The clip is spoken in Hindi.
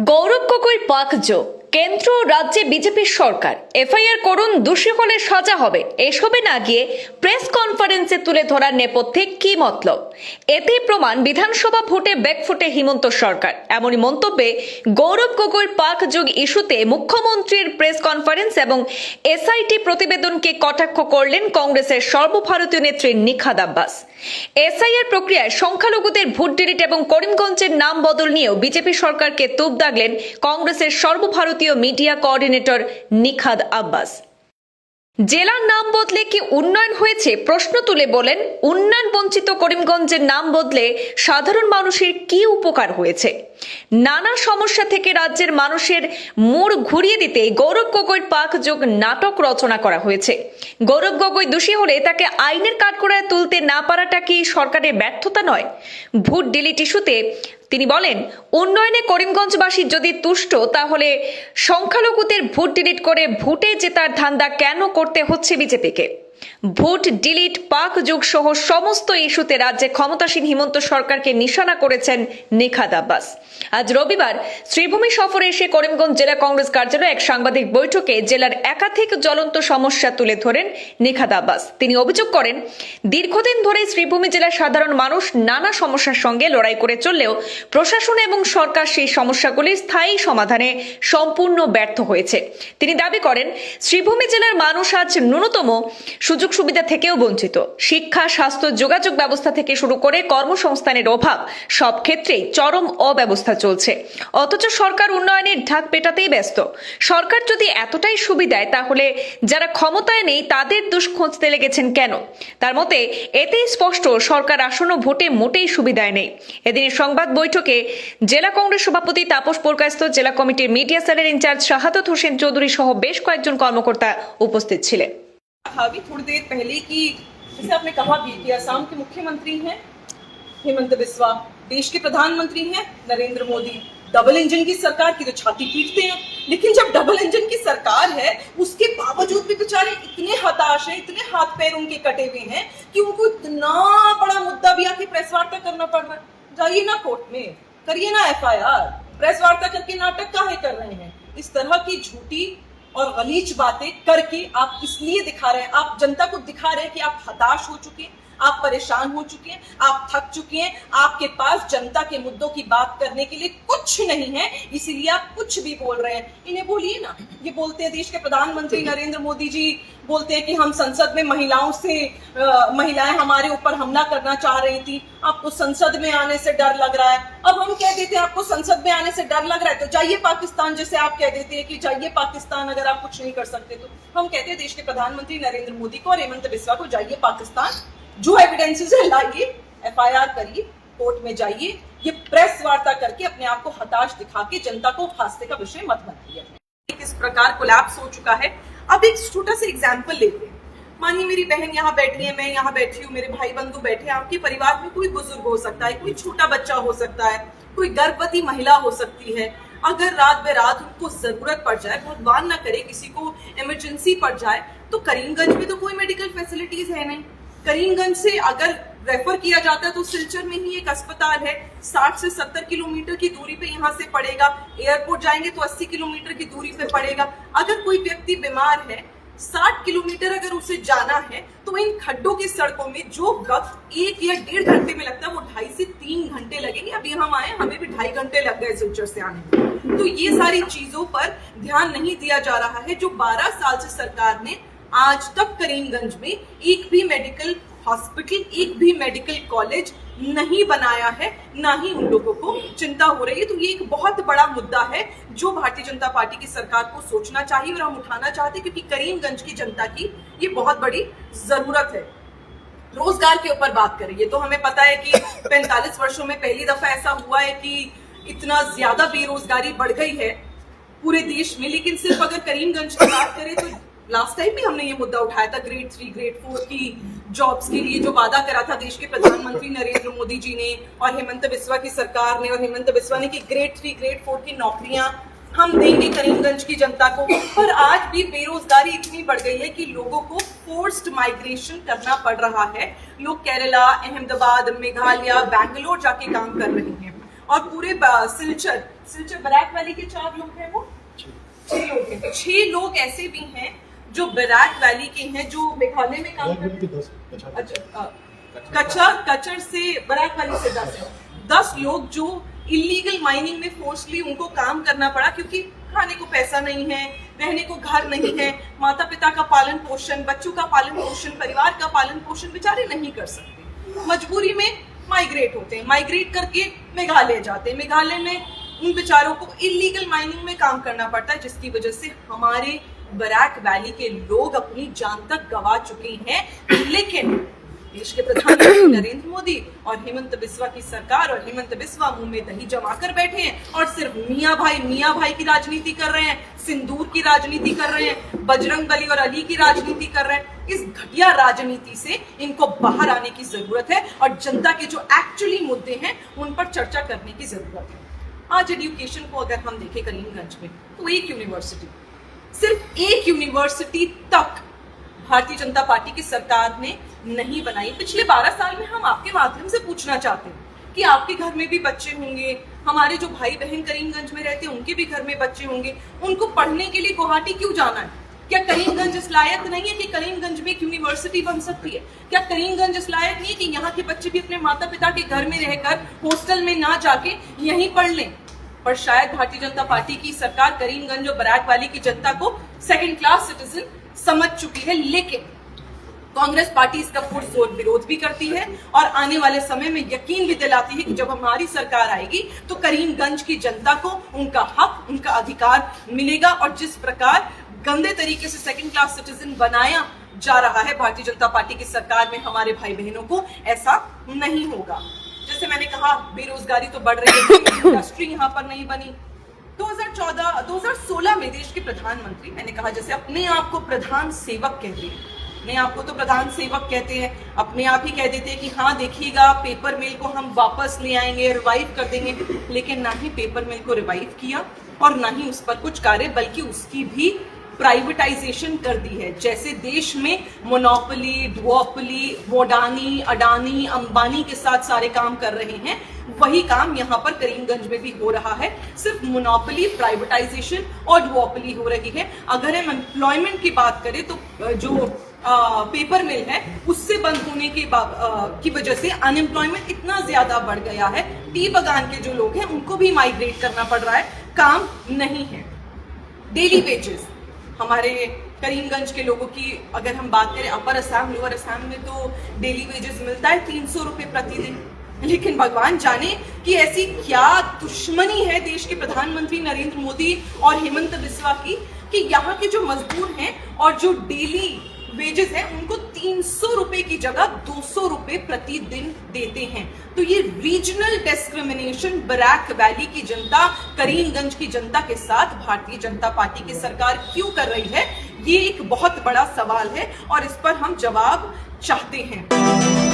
গৌরব গগৈর পাকযোগ কেন্দ্র ও রাজ্যে বিজেপির সরকার এফআইআর করুন, দোষী হলে সাজা হবে, এসবে না গিয়ে প্রেস কনফারেন্সে তুলে ধরার নেপথ্যে কি মতলব? এতেই প্রমাণ বিধানসভা ভোটে ব্যাকফুটে হিমন্ত সরকার। এমনই মন্তব্যে গৌরব গগৈর পাকযোগ ইস্যুতে মুখ্যমন্ত্রীর প্রেস কনফারেন্স এবং এসআইটি প্রতিবেদনকে কটাক্ষ করলেন কংগ্রেসের সর্বভারতীয় নেত্রী নিখাদ আব্বাস। এসআইআর প্রক্রিয়ায় সংখ্যালঘুদের ভোট ডিলিট এবং করিমগঞ্জের নাম বদল নিয়েও বিজেপি সরকারকে তোপ দাগলেন কংগ্রেসের সর্বভারতীয় মিডিয়া কোঅর্ডিনেটর নিখাদ আব্বাস। জেলার নাম বদলে কি উন্নয়ন হয়েছে প্রশ্ন তুলে বলেন, উন্নয়ন বঞ্চিত করিমগঞ্জের নাম বদলে সাধারণ মানুষের কি উপকার হয়েছে? নানা সমস্যা থেকে রাজ্যের মানুষের মোড় ঘুরিয়ে দিতে গৌরব গগৈর পাকযোগ নাটক রচনা করা হয়েছে। গৌরব গগৈ দোষী হলে তাকে আইনের কাঠগড়ায় তুলতে না পারাটা কি সরকারের ব্যর্থতা নয়? ভোট ডিলিট ইস্যুতে তিনি বলেন, উন্নয়নে করিমগঞ্জবাসী যদি তুষ্ট, তাহলে সংখ্যালঘুদের ভোট ডিলিট করে ভোটে জেতার ধান্দা কেন করতে হচ্ছে বিজেপিকে? ভোট ডিলিট, পাক যুগ সহ সমস্ত ইস্যুতে রাজ্যে ক্ষমতাসীন হিমন্ত সরকারকে নিশানা করেছেন নিখাদ আব্বাস। আজ রবিবার শ্রীভূমি সফরে এসে করিমগঞ্জ জেলা কংগ্রেস কার্যালয়ে এক সাংবাদিক বৈঠকে জেলার একাধিক জ্বলন্ত সমস্যা তুলে ধরেন নিখাদ আব্বাস। তিনি অভিযোগ করেন, দীর্ঘদিন ধরে শ্রীভূমি জেলার সাধারণ মানুষ নানা সমস্যার সঙ্গে লড়াই করে চললেও প্রশাসন এবং সরকার সেই সমস্যাগুলির স্থায়ী সমাধানে সম্পূর্ণ ব্যর্থ হয়েছে। তিনি দাবি করেন, শ্রীভূমি জেলার মানুষ আজ ন্যূনতম সুযোগ সুবিধা থেকেও বঞ্চিত। শিক্ষা, স্বাস্থ্য, যোগাযোগ ব্যবস্থা থেকে শুরু করে কর্মসংস্থানের অভাব, সব ক্ষেত্রেই চরম অব্যবস্থা চলছে। অথচ সরকার উন্নয়নের ঢাক পেটাতেই ব্যস্ত। সরকার যদি এতটাই সুবিধায়, তাহলে যারা ক্ষমতায় নেই তাদের দোষ খুঁজতে লেগেছেন কেন? তার মতে এতেই স্পষ্ট সরকার আসন্ন ভোটে মোটেই সুবিধায় নেই। এদিনের সংবাদ বৈঠকে জেলা কংগ্রেস সভাপতি তাপস পুরকায়স্থ, জেলা কমিটির মিডিয়া সেলের ইনচার্জ শাহাদাত হোসেন চৌধুরী সহ বেশ কয়েকজন কর্মকর্তা উপস্থিত ছিলেন। अभी थोड़ी देर पहले की जैसे आपने कहा भी कि असम के मुख्यमंत्री हैं हेमंत बिस्वा, देश के प्रधानमंत्री हैं नरेंद्र मोदी। डबल इंजन की सरकार की तो छाती पीटते हैं, लेकिन जब डबल इंजन की सरकार है उसके बावजूद भी बेचारे इतने हताश हैं, इतने हाथ पैर उनके कटे हुए हैं कि उनको इतना बड़ा मुद्दा भी आके प्रेस वार्ता करना पड़ रहा है। जाइए ना कोर्ट में, करिए ना एफआईआर, प्रेस वार्ता करके नाटक काहे कर रहे हैं? इस तरह की झूठी और गलीच बातें करके आप इसलिए दिखा रहे हैं, आप जनता को दिखा रहे हैं कि आप हताश हो चुके हैं, आप परेशान हो चुके हैं, आप थक चुके हैं, आपके पास जनता के मुद्दों की बात करने के लिए कुछ नहीं है, इसीलिए आप कुछ भी बोल रहे हैं। इन्हें बोलिए ना। ये बोलते हैं, देश के प्रधानमंत्री नरेंद्र मोदी जी बोलते हैं कि हम संसद में महिलाएं हमारे ऊपर हमला करना चाह रही थी, आपको संसद में आने से डर लग रहा है। अब हम कह देते हैं आपको संसद में आने से डर लग रहा है तो जाइए पाकिस्तान, जैसे आप कह देते हैं कि जाइए पाकिस्तान अगर आप कुछ नहीं कर सकते तो। हम कहते हैं देश के प्रधानमंत्री नरेंद्र मोदी को और हेमंत बिस्वा को, जाइए पाकिस्तान, जो एविडेंसेस है लाइए, एफआईआर करिए, कोर्ट में जाइए। ये प्रेस वार्ता करके अपने आप को हताश दिखा के जनता को हादसे का विषय मत बनाइए। किस प्रकार कोलैप्स हो चुका है, अब एक छोटा सा एग्जाम्पल लेते हैं। मानिए मेरी बहन यहाँ बैठी है, मैं यहाँ बैठी हूँ, मेरे भाई बंधु बैठे हैं, आपके परिवार में कोई बुजुर्ग हो सकता है, कोई छोटा बच्चा हो सकता है, कोई गर्भवती महिला हो सकती है। अगर रात बेरात उनको जरूरत पड़ जाए, भगवान ना करे किसी को इमरजेंसी पड़ जाए, तो करीमगंज में तो कोई मेडिकल फैसिलिटीज है नहीं। करीमगंज से अगर रेफर किया जाता है तो सिलचर में ही एक अस्पताल है, 60 से 70 किलोमीटर की दूरी पे यहाँ से पड़ेगा। एयरपोर्ट जाएंगे तो 80 किलोमीटर की दूरी पे पड़ेगा। अगर कोई व्यक्ति बीमार है, 60 किलोमीटर अगर उसे जाना है, तो इन खड्डों की सड़कों में जो वक्त 1 या 1.5 घंटे में लगता है, वो 2.5 से 3 घंटे लगेंगे। अभी हम आए, हमें भी 2.5 घंटे लग गए सिलचर से आने में। तो ये सारी चीजों पर ध्यान नहीं दिया जा रहा है, जो 12 साल से सरकार ने आज तक करीमगंज में एक भी मेडिकल हॉस्पिटल, एक भी मेडिकल कॉलेज नहीं बनाया है, ना ही उन लोगों को चिंता हो रही है। तो ये एक बहुत बड़ा मुद्दा है जो भारतीय जनता पार्टी की सरकार को सोचना चाहिए और हम उठाना चाहते हैं, क्योंकि करीमगंज की जनता की ये बहुत बड़ी जरूरत है। रोजगार के ऊपर बात करें, ये तो हमें पता है कि 45 वर्षों में पहली दफा ऐसा हुआ है कि इतना ज्यादा बेरोजगारी बढ़ गई है पूरे देश में। लेकिन सिर्फ अगर करीमगंज की बात करें तो लास्ट टाइम भी हमने ये मुद्दा उठाया था, ग्रेड 3, ग्रेड 4 की जॉब्स के लिए जो वादा करा था देश के प्रधानमंत्री नरेंद्र मोदी जी ने और हेमंत बिस्वा की सरकार ने, और हेमंत बिस्वा ने कि ग्रेड 3, ग्रेड 4 की नौकरियां हम देंगे करीमगंज की जनता को। पर आज भी बेरोजगारी इतनी बढ़ गई है कि लोगों को फोर्स्ड माइग्रेशन करना पड़ रहा है। लोग केरला, अहमदाबाद, मेघालय, बैंगलोर जाके काम कर रहे हैं और पूरे सिलचर सिलचर बराक वैली के 4 लोग हैं, वो 6 लोग हैं। तो 6 लोग ऐसे भी हैं जो बराक वैली के हैं, जो मेघालय में काम करते हैं। कचर से बराक वैली से 10 लोग जो इलीगल माइनिंग में फोर्सली उनको काम करना पड़ा, क्योंकि खाने को पैसा नहीं है, रहने को घर नहीं है, माता पिता का पालन पोषण, बच्चों का पालन पोषण, परिवार का पालन पोषण बेचारे नहीं कर सकते, मजबूरी में माइग्रेट होते हैं, माइग्रेट करके मेघालय जाते हैं। मेघालय में उन बेचारों को इलीगल माइनिंग में काम करना पड़ता है, जिसकी वजह से हमारे बराक वैली के लोग अपनी जान तक गंवा चुके हैं। लेकिन देश के प्रधानमंत्री नरेंद्र मोदी और हेमंत बिस्वा की सरकार और हेमंत बिस्वा मुंह में दही जमा कर बैठे हैं और सिर्फ मियाँ भाई की राजनीति कर रहे हैं, सिंदूर की राजनीति कर रहे हैं, बजरंग बली और अली की राजनीति कर रहे हैं। इस घटिया राजनीति से इनको बाहर आने की जरूरत है और जनता के जो एक्चुअली मुद्दे हैं उन पर चर्चा करने की जरूरत है। आज एजुकेशन को अगर हम देखें करीमगंज में, तो एक यूनिवर्सिटी, सिर्फ एक यूनिवर्सिटी तक भारतीय जनता पार्टी की सरकार ने नहीं बनाई। पिछले 12 साल में हम आपके माध्यम से पूछना चाहते हैं कि आपके घर में भी बच्चे होंगे, हमारे जो भाई बहन करीमगंज में रहते हैं उनके भी घर में बच्चे होंगे, उनको पढ़ने के लिए गुवाहाटी क्यों जाना है? क्या करीमगंज इस लायक नहीं है कि करीमगंज में एक यूनिवर्सिटी बन सकती है? क्या करीमगंज इस लायक नहीं है कि यहाँ के बच्चे भी अपने माता पिता के घर में रहकर हॉस्टल में ना जाके यहीं पढ़ लें? पर शायद भारतीय जनता पार्टी की सरकार करीमगंज और बराक वैली की जनता को सेकंड क्लास सिटीजन समझ चुकी है। लेकिन कांग्रेस पार्टी इसका पुरजोर विरोध भी करती है और आने वाले समय में यकीन भी दिलाती है कि जब हमारी सरकार आएगी तो करीमगंज की जनता को उनका हक, उनका अधिकार मिलेगा। और जिस प्रकार गंदे तरीके से सेकंड क्लास सिटीजन बनाया जा रहा है भारतीय जनता पार्टी की सरकार में हमारे भाई बहनों को, ऐसा नहीं होगा। जैसे मैंने कहा, बेरोजगारी तो बढ़ रही है, इंडस्ट्री यहाँ पर नहीं बनी। 2016 में देश के प्रधानमंत्री, मैंने कहा जैसे अपने आप को प्रधान सेवक कहते हैं, अपने आप को तो प्रधान सेवक कहते हैं, अपने आप ही कह देते हैं कि हाँ देखिएगा पेपर मिल को हम वापस ले आएंगे, रिवाइव कर देंगे। लेकिन ना ही पेपर मिल को रिवाइव किया और ना ही उस पर कुछ कार्य, बल्कि उसकी भी प्राइवेटाइजेशन कर दी है। जैसे देश में मोनोपोली, डुओपोली, मोडानी, अडानी, अंबानी के साथ सारे काम कर रहे हैं, वही काम यहाँ पर करीमगंज में भी हो रहा है। सिर्फ मोनोपोली, प्राइवेटाइजेशन और डुओपोली हो रही है। अगर हम एम्प्लॉयमेंट की बात करें तो जो पेपर मिल है उससे बंद होने की वजह से अनएम्प्लॉयमेंट इतना ज्यादा बढ़ गया है, टी बगान के जो लोग हैं उनको भी माइग्रेट करना पड़ रहा है, काम नहीं है। डेली वेजेस हमारे करीमगंज के लोगों की अगर हम बात करें, अपर असम, लोअर असम में तो डेली वेजेस मिलता है 300 रुपए प्रतिदिन। लेकिन भगवान जाने कि ऐसी क्या दुश्मनी है देश के प्रधानमंत्री नरेंद्र मोदी और हेमंत बिस्वा की कि यहाँ के जो मजदूर हैं और जो डेली वेजेस हैं उनको 300 रुपए की जगह 200 रुपए प्रतिदिन देते हैं। तो ये रीजनल डिस्क्रिमिनेशन बराक वैली की जनता, करीमगंज की जनता के साथ भारतीय जनता पार्टी की सरकार क्यों कर रही है, ये एक बहुत बड़ा सवाल है और इस पर हम जवाब चाहते हैं।